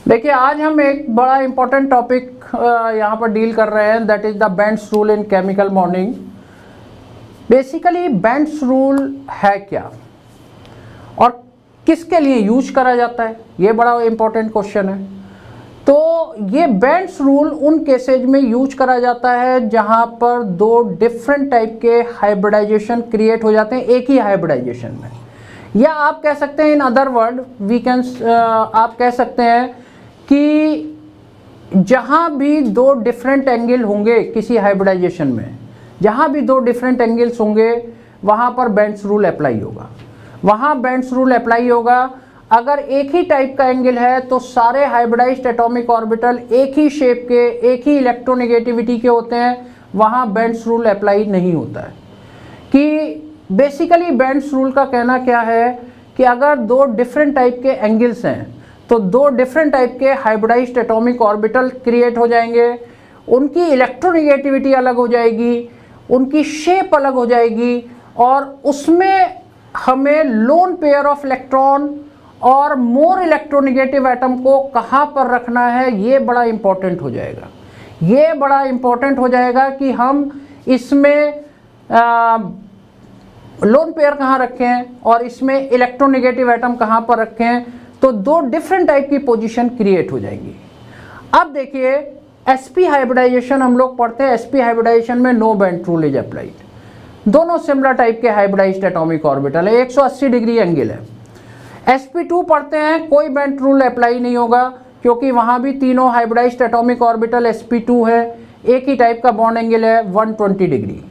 देखिए आज हम एक बड़ा इंपॉर्टेंट टॉपिक यहाँ पर डील कर रहे हैं, that is the Bent's rule in chemical bonding. Basically Bent's rule है क्या और किसके लिए यूज करा जाता है, ये बड़ा इंपॉर्टेंट क्वेश्चन है। तो ये बेंट्स रूल उन केसेज में यूज करा जाता है जहाँ पर दो डिफरेंट टाइप के हाइब्रिडाइजेशन क्रिएट हो जाते हैं एक ही हाइब्रिडाइजेशन में, या आप कह सकते हैं in other word we can आप कह सकते हैं कि जहाँ भी दो डिफरेंट एंगल होंगे किसी हाइब्रिडाइजेशन में, जहाँ भी दो डिफरेंट एंगल्स होंगे वहाँ पर बेंट्स रूल अप्लाई होगा। वहाँ बेंट्स रूल अप्लाई होगा। अगर एक ही टाइप का एंगल है तो सारे हाइब्रिडाइज्ड एटॉमिक ऑर्बिटल एक ही शेप के, एक ही इलेक्ट्रोनेगेटिविटी के होते हैं, वहाँ बेंट्स रूल अप्लाई नहीं होता है। कि बेसिकली बेंट्स रूल का कहना क्या है कि अगर दो डिफरेंट टाइप के एंगल्स हैं तो दो डिफरेंट टाइप के हाइब्रिडाइज्ड एटॉमिक ऑर्बिटल क्रिएट हो जाएंगे, उनकी इलेक्ट्रोनेगेटिविटी अलग हो जाएगी, उनकी शेप अलग हो जाएगी, और उसमें हमें लोन पेयर ऑफ इलेक्ट्रॉन और मोर इलेक्ट्रोनेगेटिव एटम को कहाँ पर रखना है, ये बड़ा इंपॉर्टेंट हो जाएगा। ये बड़ा इंपॉर्टेंट हो जाएगा कि हम इसमें लोन पेयर कहाँ रखें और इसमें इलेक्ट्रोनेगेटिव एटम कहाँ पर रखें, तो दो डिफरेंट टाइप की पोजीशन क्रिएट हो जाएंगी। अब देखिए sp हाइब्रिडाइजेशन हम लोग पढ़ते हैं, sp हाइब्रिडाइजेशन में no bent rule is applied. दोनों सिमिलर टाइप के हाइब्रिडाइज्ड एटॉमिक ऑर्बिटल है, 180 डिग्री एंगल है। sp2 पढ़ते हैं, कोई बेंट रूल अप्लाई नहीं होगा क्योंकि वहाँ भी तीनों हाइब्रिडाइज्ड एटॉमिक ऑर्बिटल sp2 है, एक ही टाइप का बॉन्ड एंगल है 120 degree.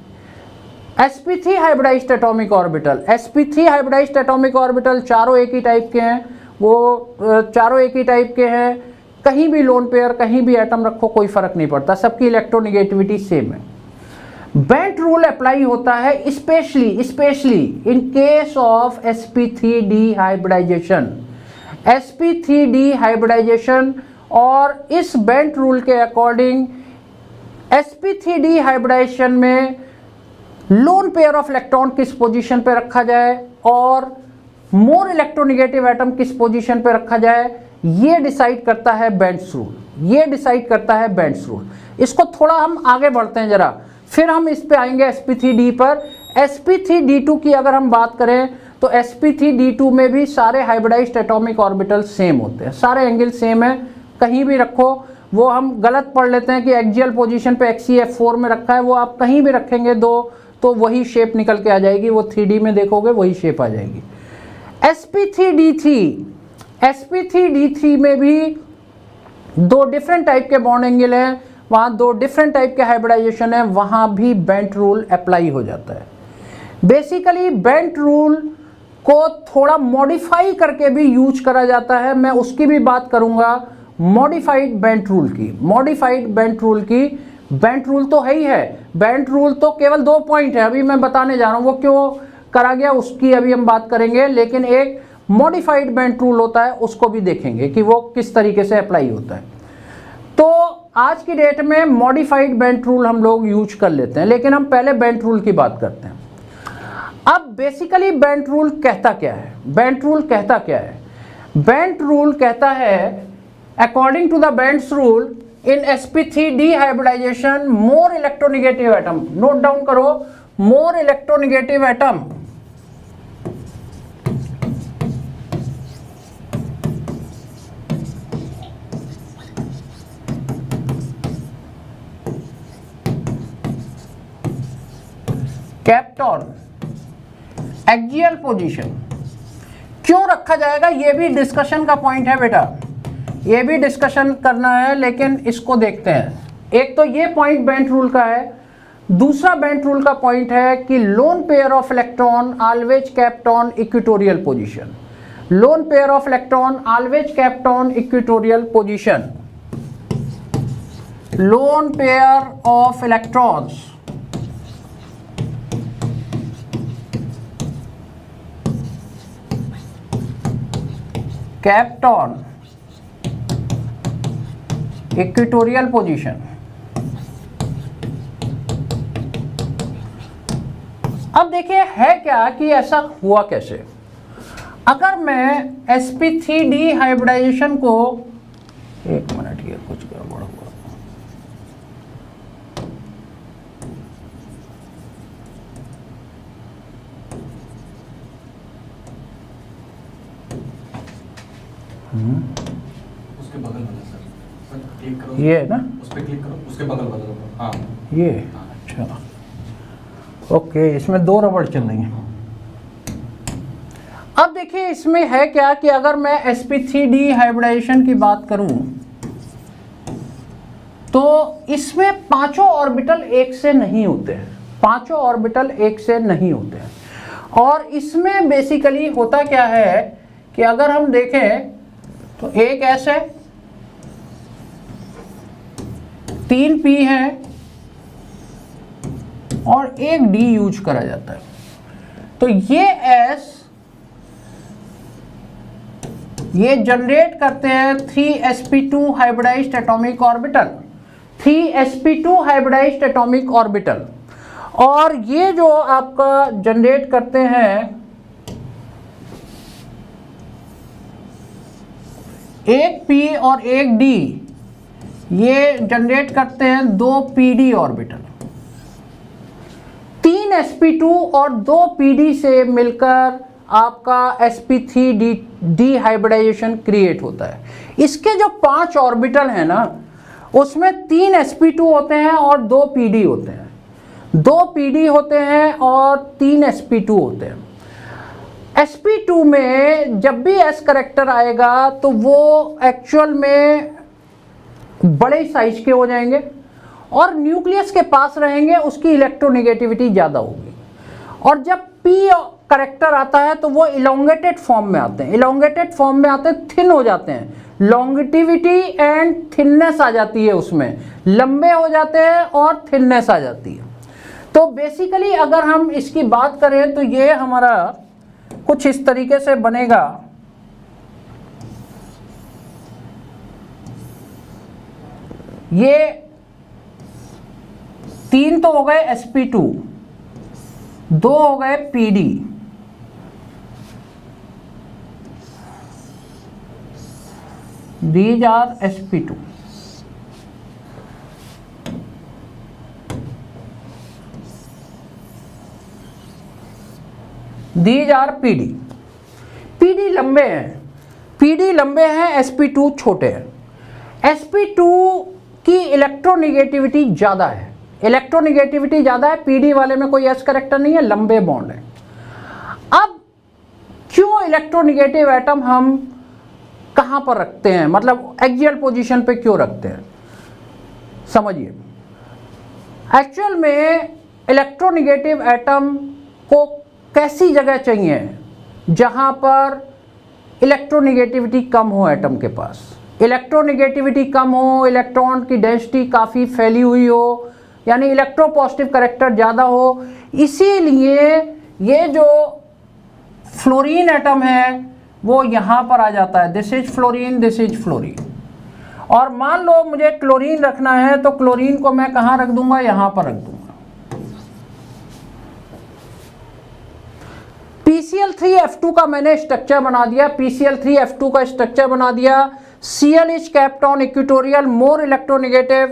sp3 hybridised atomic orbital, sp3 hybridised atomic orbital चारों एक ही टाइप के हैं, वो चारों एक ही टाइप के हैं, कहीं भी लोन पेयर कहीं भी एटम रखो कोई फर्क नहीं पड़ता, सबकी इलेक्ट्रोनेगेटिविटी सेम है। बेंट रूल अप्लाई होता है specially in case of sp3d hybridisation, sp3d hybridisation. और इस बेंट रूल के अकॉर्डिंग sp3d हाइब्रिडाइजेशन में लोन पेयर ऑफ इलेक्ट्रॉन किस पोजीशन पे रखा जाए और मोर इलेक्ट्रोनेगेटिव एटम किस पोजीशन पे रखा जाए, ये डिसाइड करता है बेंट्स रूल, ये डिसाइड करता है बेंट्स रूल। इसको थोड़ा हम आगे बढ़ते हैं जरा, फिर हम इस पे आएंगे sp3d पर। sp3d2 की अगर हम बात करें तो sp3d2 में भी सारे हाइब्रिडाइज्ड एटॉमिक ऑर्बिटल सेम होते हैं, सारे एंगल सेम है, कहीं भी रखो। वो हम गलत पढ़ लेते हैं कि एक्सियल पोजीशन पे XeF4 में रखा है, वो आप कहीं भी रखेंगे दो तो वही शेप निकल के आ जाएगी, वो 3D में देखोगे वही शेप आ जाएगी। sp3d3 में भी दो डिफरेंट टाइप के बॉन्ड एंगल हैं, वहाँ दो डिफरेंट टाइप के हाइब्रिडाइजेशन है, वहाँ भी बेंट रूल अप्लाई हो जाता है। बेसिकली बेंट रूल को थोड़ा मॉडिफाई करके भी यूज करा जाता है, मैं उसकी भी बात करूँगा। मॉडिफाइड बेंट रूल की, मॉडिफाइड बेंट रूल की, बेंट रूल तो है ही है, बेंट रूल तो केवल 2 पॉइंट है, अभी मैं बताने जा रहा हूँ वो क्यों करा गया उसकी अभी हम बात करेंगे, लेकिन एक मॉडिफाइड बेंट रूल होता है उसको भी देखेंगे कि वो किस तरीके से अप्लाई होता है। तो आज की डेट में मॉडिफाइड बेंट रूल हम लोग यूज कर लेते हैं, लेकिन हम पहले बेंट रूल की बात करते हैं। अब बेसिकली बेंट रूल कहता क्या है, बेंट रूल कहता क्या है? बेंट रूल कहता है according to the Bent's rule in sp3d hybridization more electronegative atom, note down करो, मोर इलेक्ट्रोनेगेटिव एटम कैप्टॉन एक्सियल पोजीशन क्यों रखा जाएगा, ये भी डिस्कशन का पॉइंट है बेटा, ये भी डिस्कशन करना है, लेकिन इसको देखते हैं। एक तो ये पॉइंट बेंट रूल का है, दूसरा बेंट रूल का पॉइंट है कि loan pair of electron always kept on equatorial position, loan pair of electron always kept on equatorial position, loan pair of electrons kept on equatorial position. अब देखिए है क्या कि ऐसा हुआ कैसे। अगर मैं sp3d हाइब्रिडाइजेशन को एक मिनट, ये कुछ गड़बड़ हुआ। उसके बगल वाला सर क्लिक करो, ये है ना, उस पे क्लिक करो, उसके बगल वाला। हाँ ये अच्छा, ओके, इसमें 2 रबड़ चल रही हैं। अब देखिए इसमें है क्या कि अगर मैं sp3d हाइब्रिडाइजेशन की बात करूं तो इसमें 5 ऑर्बिटल एक से नहीं होते हैं, 5 ऑर्बिटल एक से नहीं होते हैं। और इसमें बेसिकली होता क्या है कि अगर हम देखें तो एक S है, 3 P है और एक D यूज करा जाता है। तो ये S ये जनरेट करते हैं 3sp2 hybridised atomic orbital, 3sp2 hybridised atomic orbital. और ये जो आपका जनरेट करते हैं एक P और एक D, ये जनरेट करते हैं 2 PD ऑर्बिटल। 3 sp2 और 2 PD से मिलकर आपका sp3d हाइब्रिडाइजेशन क्रिएट होता है। इसके जो 5 ऑर्बिटल हैं ना, उसमें 3 sp2 होते हैं और 2 PD होते हैं, 2 PD होते हैं और 3 sp2 होते हैं। sp2 में जब भी s करेक्टर आएगा तो वो एक्चुअल में बड़े साइज के हो जाएंगे और न्यूक्लियस के पास रहेंगे, उसकी इलेक्ट्रोनेगेटिविटी ज़्यादा होगी। और जब p करेक्टर आता है तो वो इलोंगेटेड फॉर्म में आते हैं, इलोंगेटेड फॉर्म में आते हैं, थिन हो जाते हैं, लॉन्गिटिविटी एंड थिननेस आ जाती है, उसमें लंबे हो जाते हैं और थिननेस आ जाती है। तो बेसिकली अगर हम इसकी बात करें तो ये हमारा कुछ इस तरीके से बनेगा। ये 3 तो हो गए sp2, 2 हो गए PD, these are sp2, these are PD। PD लंबे हैं, PD लंबे हैं, sp2 छोटे हैं। sp2 की इलेक्ट्रोनेगेटिविटी ज़्यादा है, इलेक्ट्रोनेगेटिविटी ज़्यादा है, PD वाले में कोई s करेक्टर नहीं है, लंबे बॉन्ड है। अब क्यों इलेक्ट्रोनेगेटिव एटम हम कहाँ पर रखते हैं, मतलब एक्सियल पोजीशन पे क्यों रखते हैं, समझिए। एक्चुअल में इलेक्ट्रोनेगेटिव एटम को कैसी जगह चाहिए जहाँ पर इलेक्ट्रोनेगेटिविटी कम हो एटम के पास, इलेक्ट्रोनेगेटिविटी कम हो, इलेक्ट्रॉन की डेंसिटी काफ़ी फैली हुई हो, यानी इलेक्ट्रोपॉजिटिव करेक्टर ज़्यादा हो। इसीलिए ये जो फ्लोरीन एटम है वो यहाँ पर आ जाता है, this is fluorine, this is fluorine. और मान लो मुझे क्लोरीन रखना है तो क्लोरीन को मैं कहाँ रख दूंगा, यहाँ पर रख दूंगा। PCl3F2 का मैंने स्ट्रक्चर बना दिया, PCl3F2 का स्ट्रक्चर बना दिया। Cl is kept on equatorial, more electronegative,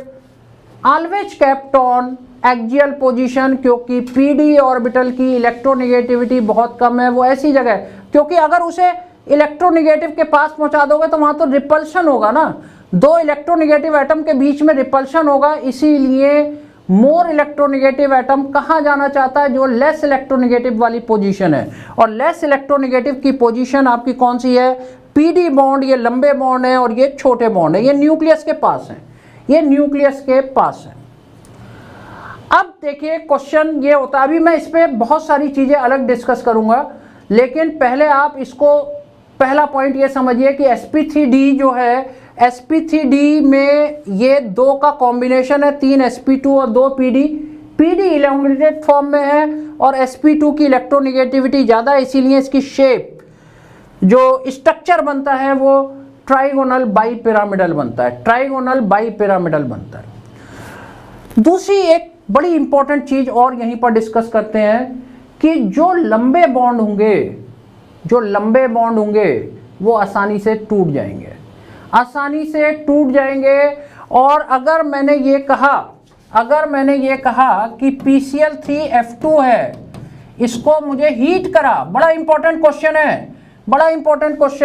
always kept on axial position, क्योंकि PD ऑर्बिटल की इलेक्ट्रोनेगेटिविटी बहुत कम है। वो ऐसी जगह है क्योंकि अगर उसे इलेक्ट्रोनेगेटिव के पास पहुंचा दोगे तो वहां तो रिपल्शन होगा ना, 2 इलेक्ट्रोनेगेटिव एटम के बीच में रिपल्शन होगा। इसीलिए मोर इलेक्ट्रोनेगेटिव एटम कहाँ जाना चाहता है, जो लेस इलेक्ट्रोनेगेटिव वाली पोजीशन है। और लेस इलेक्ट्रोनेगेटिव की पोजीशन आपकी कौन सी है, PD बॉन्ड, ये लंबे बॉन्ड है और ये छोटे बॉन्ड है, ये न्यूक्लियस के पास है, ये न्यूक्लियस के पास है। अब देखिए क्वेश्चन ये होता है, अभी मैं इस पर बहुत सारी चीज़ें अलग डिस्कस करूंगा, लेकिन पहले आप इसको पहला पॉइंट ये समझिए कि sp3d जो है, sp3d में ये 2 का कॉम्बिनेशन है, 3 sp2 और 2 PD। PD इलोंगेटेड फॉर्म में है और sp2 की इलेक्ट्रोनेगेटिविटी ज़्यादा है, इसीलिए इसकी शेप जो स्ट्रक्चर बनता है वो ट्राइगोनल बाईपिरामिडल बनता है, ट्राइगोनल बाईपिरामिडल बनता है। दूसरी एक बड़ी इंपॉर्टेंट चीज़ और यहीं पर डिस्कस करते हैं कि जो लंबे बॉन्ड होंगे, जो लंबे बॉन्ड होंगे वो आसानी से टूट जाएंगे। आसानी से टूट जाएंगे। और अगर मैंने ये कहा कि PCl3F2 है, इसको मुझे हीट करा, बड़ा इंपॉर्टेंट क्वेश्चन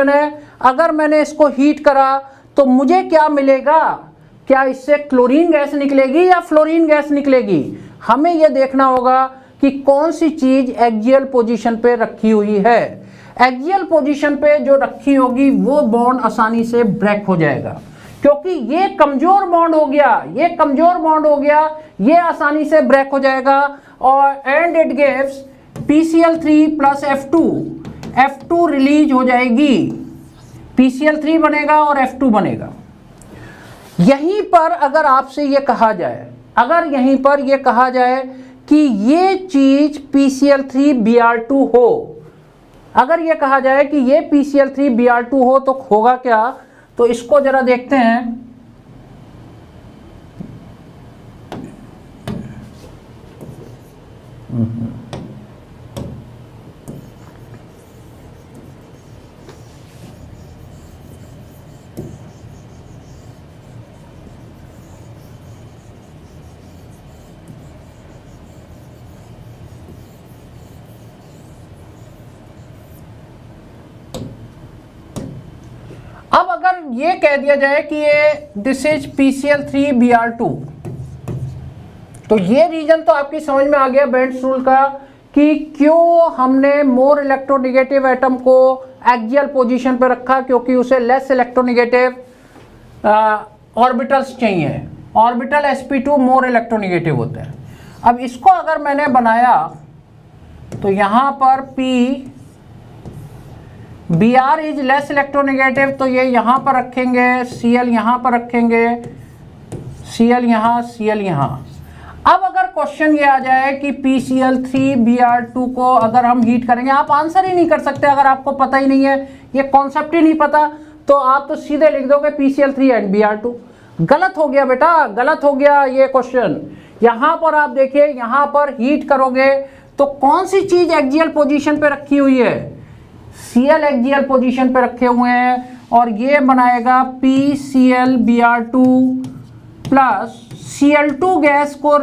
है, अगर मैंने इसको हीट करा तो मुझे क्या मिलेगा? क्या इससे क्लोरीन गैस निकलेगी या फ्लोरीन गैस निकलेगी? हमें यह देखना होगा कि कौन सी चीज एक्सियल पोजीशन पे रखी हुई है। एक्सियल पोजीशन पे जो रखी होगी वो बॉन्ड आसानी से ब्रेक हो जाएगा, क्योंकि ये कमजोर बॉन्ड हो गया, ये आसानी से ब्रेक हो जाएगा। और and it gives PCl3 plus F2 release हो जाएगी, PCl3 बनेगा और F2 बनेगा। यहीं पर अगर आपसे ये कहा जाए, कि ये चीज PCl3Br2 हो, अगर ये कहा जाए कि ये PCl3Br2 हो तो होगा क्या? तो इसको जरा देखते हैं। अब अगर ये कह दिया जाए कि ये दिस इज PCl3Br2, तो ये रीजन तो आपकी समझ में आ गया बेंट्स रूल का, कि क्यों हमने मोर इलेक्ट्रोनेगेटिव एटम को एक्सियल पोजीशन पर रखा, क्योंकि उसे लेस इलेक्ट्रोनेगेटिव ऑर्बिटल्स चाहिए। ऑर्बिटल sp2 मोर इलेक्ट्रोनेगेटिव होते हैं। अब इसको अगर मैंने बनाया तो यहाँ पर Br इज लेस इलेक्ट्रोनेगेटिव, तो ये यहाँ पर रखेंगे, Cl यहाँ पर रखेंगे, Cl यहाँ, Cl यहाँ। अब अगर क्वेश्चन ये आ जाए कि PCl3Br2 को अगर हम हीट करेंगे, आप आंसर ही नहीं कर सकते अगर आपको पता ही नहीं है, ये कॉन्सेप्ट ही नहीं पता, तो आप तो सीधे लिख दोगे PCl3 एंड Br2। गलत हो गया बेटा, गलत हो गया ये क्वेश्चन। यहाँ पर आप देखिए, यहाँ पर हीट करोगे तो कौन सी चीज एक्सियल पोजीशन पे रखी हुई है? Cl एक्सियल पोजीशन पे रखे हुए हैं, और ये बनाएगा PClBr2 प्लस Cl2 गैस को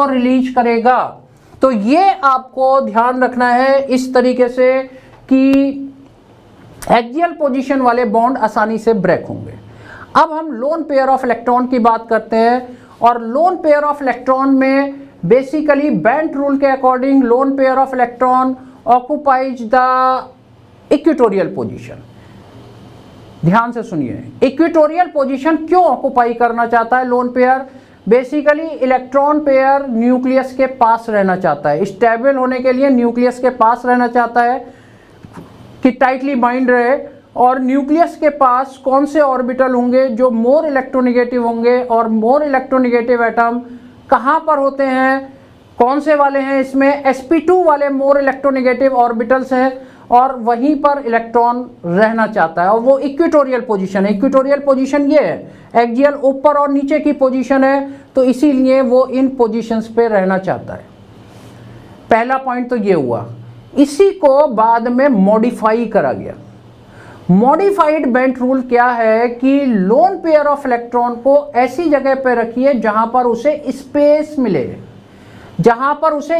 रिलीज करेगा। तो ये आपको ध्यान रखना है इस तरीके से कि एक्सियल पोजीशन वाले बॉन्ड आसानी से ब्रेक होंगे। अब हम लोन पेयर ऑफ इलेक्ट्रॉन की बात करते हैं, और लोन पेयर ऑफ इलेक्ट्रॉन में बेसिकली बेंट रूल के according loan pair of electron occupies the equatorial position. ध्यान से सुनिए, इक्वेटोरियल पोजीशन क्यों ऑक्युपाई करना चाहता है lone pair? Basically electron pair nucleus के पास रहना चाहता है, स्टेबल होने के लिए न्यूक्लियस के पास रहना चाहता है कि टाइटली बाइंड रहे। और न्यूक्लियस के पास कौन से ऑर्बिटल होंगे जो मोर इलेक्ट्रोनेगेटिव होंगे, और मोर इलेक्ट्रोनेगेटिव एटम कहाँ पर होते हैं, कौन से वाले हैं? इसमें sp2 वाले मोर इलेक्ट्रोनेगेटिव ऑर्बिटल्स हैं, और वहीं पर इलेक्ट्रॉन रहना चाहता है, और वो इक्वेटोरियल पोजीशन है। इक्वेटोरियल पोजीशन ये है, एक्सियल ऊपर और नीचे की पोजीशन है, तो इसीलिए वो इन पोजीशंस पे रहना चाहता है। पहला पॉइंट तो ये हुआ। इसी को बाद में मॉडिफाई करा गया। मॉडिफाइड बेंट रूल क्या है कि लोन पेयर ऑफ इलेक्ट्रॉन को ऐसी जगह पे रखिए जहां पर उसे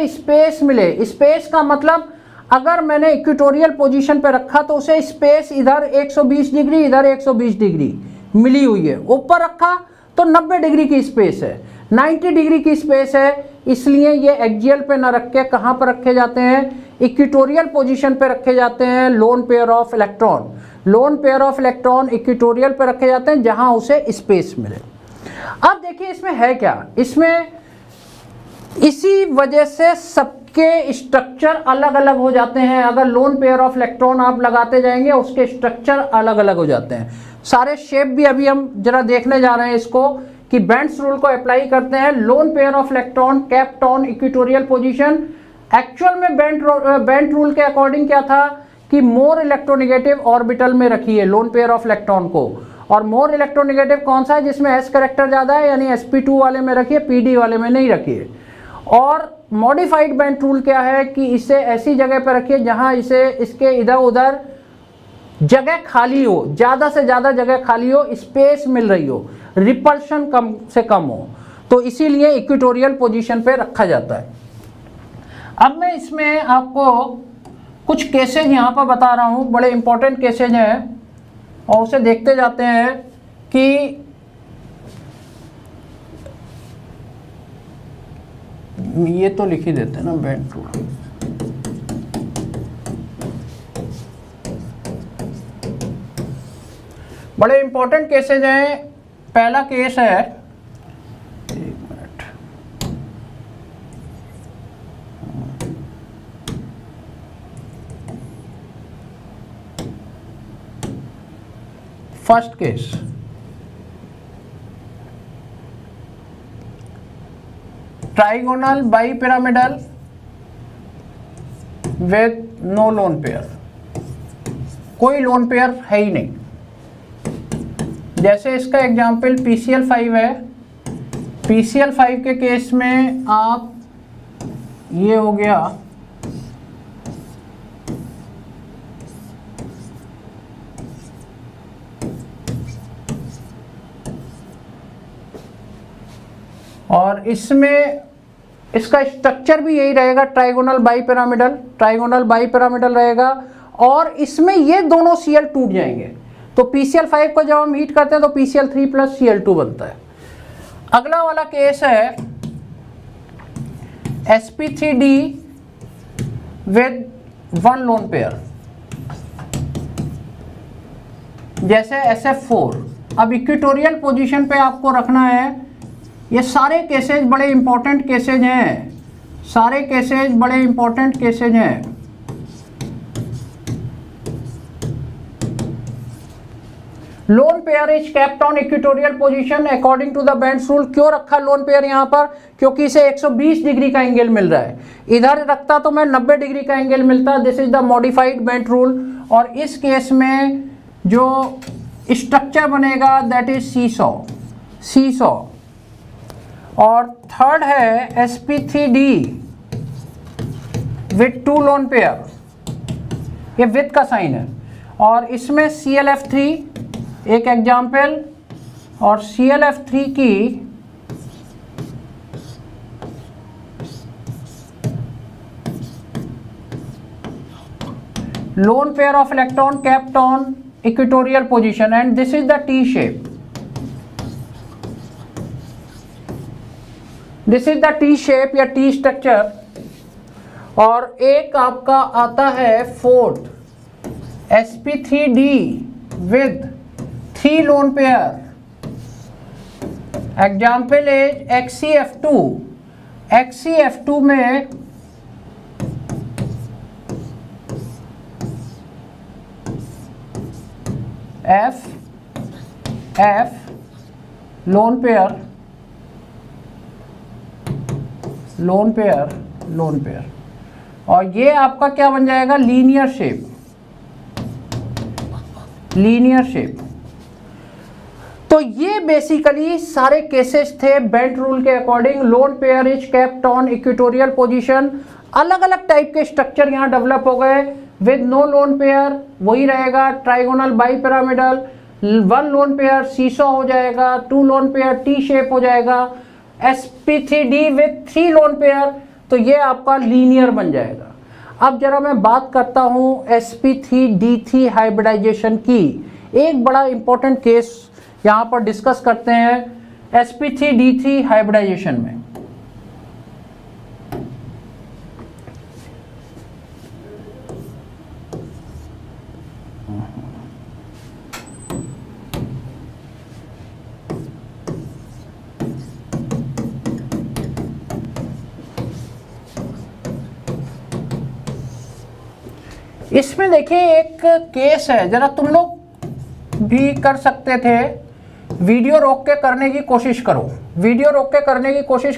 स्पेस मिले, स्पेस का मतलब अगर मैंने इक्वेटोरियल पोजीशन पे रखा तो उसे स्पेस इधर 120 डिग्री, इधर 120 डिग्री मिली हुई है। ऊपर रखा तो 90 डिग्री की स्पेस है, 90 डिग्री की स्पेस है, इसलिए ये एक्सियल पे ना रख के कहाँ पर रखे जाते हैं? इक्वेटोरियल पोजीशन पे रखे जाते हैं lone pair of electron. Loan pair of electron equatorial पे रखे जाते हैं जहां उसे स्पेस मिले। अब देखिए इसमें है क्या, इसमें इसी वजह से सबके स्ट्रक्चर अलग अलग हो जाते हैं। अगर लोन पेयर ऑफ इलेक्ट्रॉन आप लगाते जाएंगे उसके स्ट्रक्चर अलग अलग हो जाते हैं। सारे शेप भी अभी हम जरा देखने जा रहे हैं इसको, कि बेंट्स रूल को अप्लाई करते हैं। Lone pair of electron kept on equatorial position. Actual में बेंट रूल के अकॉर्डिंग क्या था कि मोर इलेक्ट्रोनेगेटिव ऑर्बिटल में रखिए लोन पेयर ऑफ इलेक्ट्रॉन को, और मोर इलेक्ट्रोनेगेटिव कौन सा है? जिसमें s करेक्टर ज़्यादा है, यानी sp2 वाले में रखिए, pd वाले में नहीं रखिए। और मॉडिफाइड बेंट रूल क्या है कि इसे ऐसी जगह पर रखिए जहां इसे इसके इधर उधर जगह खाली हो, ज़्यादा से ज़्यादा जगह खाली हो, स्पेस मिल रही हो, रिपल्शन कम से कम हो, तो इसीलिए इक्वेटोरियल पोजीशन पे रखा जाता है। अब मैं इसमें आपको कुछ केसेज यहाँ पर बता रहा हूँ, बड़े इंपॉर्टेंट केसेज हैं और उसे देखते जाते हैं कि ये तो लिख ही देते हैं ना बेंड रूल। बड़े इंपॉर्टेंट केसेज हैं। पहला केस है, एक minute, first case, trigonal bipyramidal with no lone pair, कोई लोन पेयर है ही नहीं। जैसे इसका एग्जाम्पल PCl5 है। PCl5 के केस में आप, ये हो गया और इसमें इसका स्ट्रक्चर भी यही रहेगा, ट्राइगोनल बाईपिरामिडल रहेगा और इसमें ये दोनों Cl टूट जाएंगे। तो PCl5 को जब हम हीट करते हैं तो PCl3 प्लस Cl2 बनता है। अगला वाला केस है sp3d विद 1 लोन पेयर, जैसे SF4। अब इक्वेटोरियल पोजीशन पे आपको रखना है। ये सारे केसेज बड़े इंपॉर्टेंट केसेज हैं, सारे केसेज बड़े इंपॉर्टेंट केसेज हैं। Lone pair is kept on equatorial position according to the bends rule. क्यों रखा लोन पेयर यहाँ पर? क्योंकि इसे 120 डिग्री का एंगल मिल रहा है। इधर रखता तो मैं 90 डिग्री का एंगल मिलता। This is the modified bend rule. और इस केस में जो स्ट्रक्चर बनेगा दैट इज सीसॉ। और थर्ड है sp3d विथ 2 लोन पेयर, ये विथ का साइन है। और इसमें ClF3 एक एग्जाम्पल, और ClF3 की loan pair of electron kept on equatorial position and this is the T shape. This is the T shape या T स्ट्रक्चर। और एक आपका आता है fourth sp3d with 3 lone pair, example is XCF2। XCF2 में F lone pair और ये आपका क्या बन जाएगा? Linear shape. तो ये बेसिकली सारे केसेस थे बेंट रूल के according. Loan pair is kept on equatorial position. अलग अलग टाइप के स्ट्रक्चर यहाँ डेवलप हो गए। विद नो लोन पेयर वही रहेगा, trigonal bipyramidal. 1 lone pair seesaw हो जाएगा, 2 लोन पेयर टी शेप हो जाएगा, sp3d विद 3 लोन पेयर, तो ये आपका लीनियर बन जाएगा। अब जरा मैं बात करता हूँ sp3d3 हाइब्रिडाइजेशन की। एक बड़ा इंपॉर्टेंट केस यहाँ पर डिस्कस करते हैं sp3d3 हाइब्रिडाइजेशन में। इसमें देखिए एक केस है, जरा तुम लोग भी कर सकते थे। वीडियो रोक के करने की कोशिश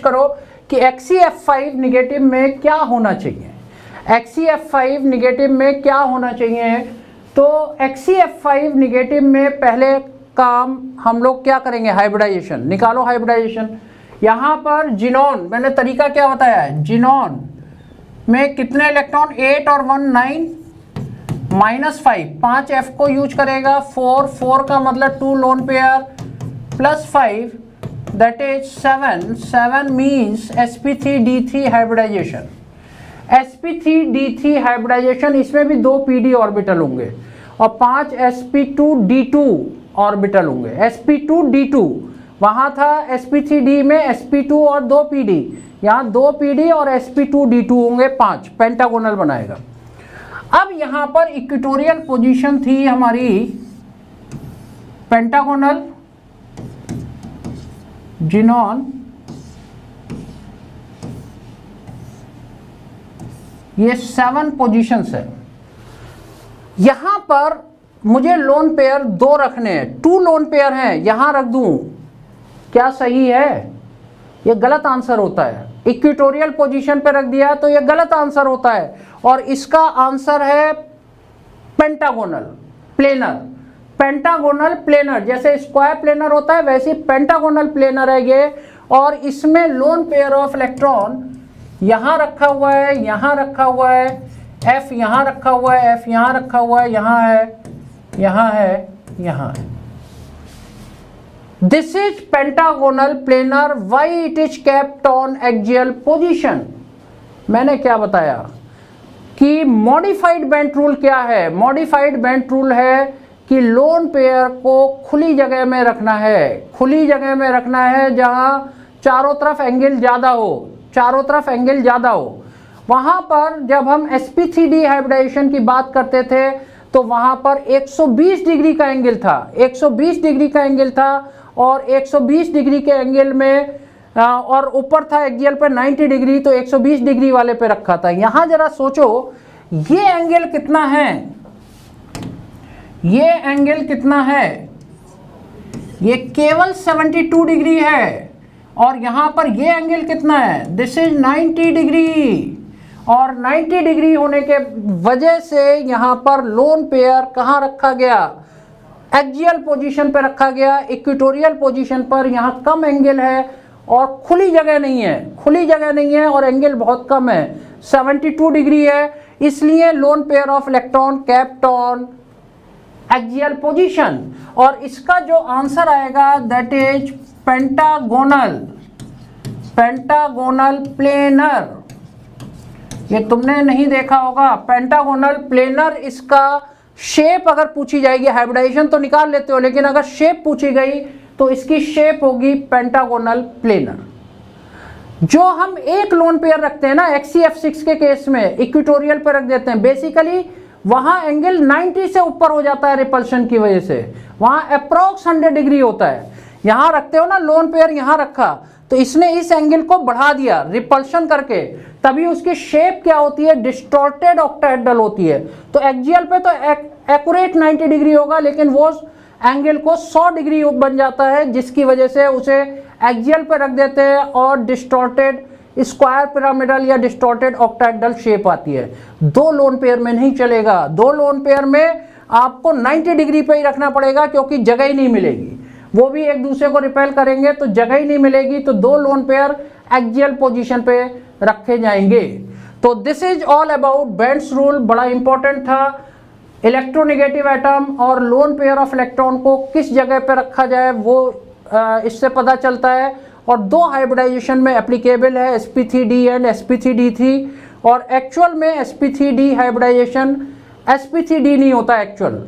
करो कि XCF5 निगेटिव में क्या होना चाहिए। XCF5 निगेटिव में क्या होना चाहिए? तो XCF5 निगेटिव में पहले काम हम लोग क्या करेंगे? हाइब्रिडाइजेशन निकालो। हाइब्रिडाइजेशन यहाँ पर जिनॉन, मैंने तरीका क्या बताया है, जिनॉन में कितने इलेक्ट्रॉन? 8 और 1 9, -5, 5F को यूज करेगा, 4 का मतलब 2 lone pair plus 5 that is 7 means sp3d3 hybridisation. sp3d3 hybridisation, इसमें भी 2 pd ऑर्बिटल होंगे और 5 sp2d2 ऑर्बिटल होंगे। sp2d2 वहां था sp3d में sp2 और 2 pd, यहाँ 2 pd और sp2d2 होंगे 5, पेंटागोनल बनाएगा। अब यहां पर इक्वेटोरियल पोजीशन थी हमारी पेंटागोनल, जिनॉन, ये 7 पोजीशंस है। यहां पर मुझे लोन पेयर 2 रखने हैं, 2 लोन पेयर हैं, यहां रख दूं, क्या सही है? ये गलत आंसर होता है। इक्वेटोरियल पोजीशन पे रख दिया तो ये गलत आंसर होता है और इसका आंसर है पेंटागोनल प्लेनर। पेंटागोनल प्लेनर, जैसे स्क्वायर प्लेनर होता है वैसे पेंटागोनल प्लेनर है ये, और इसमें लोन पेयर ऑफ इलेक्ट्रॉन यहां रखा हुआ है, यहां रखा हुआ है, F यहां रखा हुआ है, F यहां रखा हुआ है, यहां है, यहां है, यहां है। This is pentagonal planar. Why it is kept on axial position? मैंने क्या बताया कि मॉडिफाइड बेंट रूल क्या है? मॉडिफाइड बेंट रूल है कि लोन पेयर को खुली जगह में रखना है, खुली जगह में रखना है जहां चारों तरफ एंगल ज्यादा हो, चारों तरफ एंगल ज्यादा हो। वहां पर जब हम sp3d हाइब्रिडाइजेशन की बात करते थे तो वहां पर 120 डिग्री का एंगल था, 120 डिग्री का एंगल था और 120 डिग्री के एंगल में और ऊपर था एक्सियल पे 90 डिग्री, तो 120 डिग्री वाले पे रखा था। यहां जरा सोचो ये एंगल कितना है, ये एंगल कितना है? ये केवल 72 डिग्री है और यहां पर ये एंगल कितना है? दिस इज 90 डिग्री, और 90 डिग्री होने के वजह से यहां पर लोन पेयर कहां रखा गया? एक्सियल पोजीशन पे रखा गया। इक्वेटोरियल पोजीशन पर यहाँ कम एंगल है और खुली जगह नहीं है, खुली जगह नहीं है और एंगल बहुत कम है, 72 डिग्री है, इसलिए loan pair of electron kept on axial position. और इसका जो आंसर आएगा that is pentagonal, pentagonal planar. ये तुमने नहीं देखा होगा, पेंटागोनल प्लेनर। इसका शेप अगर पूछी जाएगी, हाइब्रिडाइजेशन तो निकाल लेते हो, लेकिन अगर शेप पूछी गई तो इसकी शेप होगी पेंटागोनल प्लेनर। जो हम एक लोन पेयर रखते हैं ना XCF6 के केस में, इक्वेटोरियल पर रख देते हैं, बेसिकली वहां एंगल 90 से ऊपर हो जाता है रिपल्शन की वजह से, वहां अप्रोक्स 100 डिग्री होता है। यहां रखते हो ना लोन पेयर, यहां रखा तो इसने इस एंगल को बढ़ा दिया रिपल्शन करके, तभी उसकी शेप क्या होती है? डिस्टॉर्टेड ऑक्टाहेड्रल होती है। तो एक्सियल पे तो एक्यूरेट 90 डिग्री होगा, लेकिन वो एंगल को 100 डिग्री बन जाता है, जिसकी वजह से उसे एक्सियल पे रख देते हैं और डिस्टॉर्टेड स्क्वायर पिरामिडल या डिस्टॉर्टेड ऑक्टाहेड्रल शेप आती है। 2 लोन पेयर में नहीं चलेगा, 2 लोन पेयर में आपको 90 डिग्री पे ही रखना पड़ेगा क्योंकि जगह ही नहीं मिलेगी, वो भी एक दूसरे को रिपेल करेंगे तो जगह ही नहीं मिलेगी। तो 2 लोन पेयर एक्सियल पोजीशन पे रखे जाएंगे। तो this is all about Bent's rule, बड़ा इंपॉर्टेंट था। इलेक्ट्रोनेगेटिव एटम और लोन पेयर ऑफ इलेक्ट्रॉन को किस जगह पे रखा जाए वो इससे पता चलता है, और 2 हाइब्रिडाइजेशन में एप्लीकेबल है, sp3d एंड sp3d3। और एक्चुअल में sp3d हाइब्रिडाइजेशन sp3d नहीं होता, एक्चुअल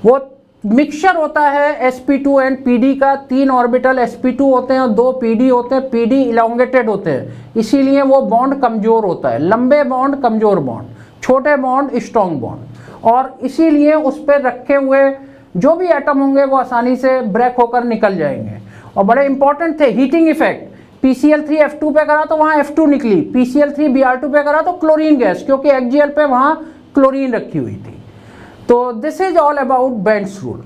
वो मिक्सचर होता है sp2 एंड pd का। 3 ऑर्बिटल sp2 होते हैं और 2 pd होते हैं, pd इलोंगेटेड होते हैं, इसीलिए वो बॉन्ड कमजोर होता है। लंबे बॉन्ड कमजोर बॉन्ड, छोटे बॉन्ड स्ट्रॉन्ग बॉन्ड, और इसीलिए उस पर रखे हुए जो भी एटम होंगे वो आसानी से ब्रेक होकर निकल जाएंगे। और बड़े इंपॉर्टेंट थे हीटिंग इफेक्ट, PCl3 F2 पे करा तो वहाँ F2 निकली, PCl3 Br2 पे करा तो क्लोरीन गैस, क्योंकि एक्सियल पे वहाँ क्लोरीन रखी हुई थी। तो this is all about Bent's rule.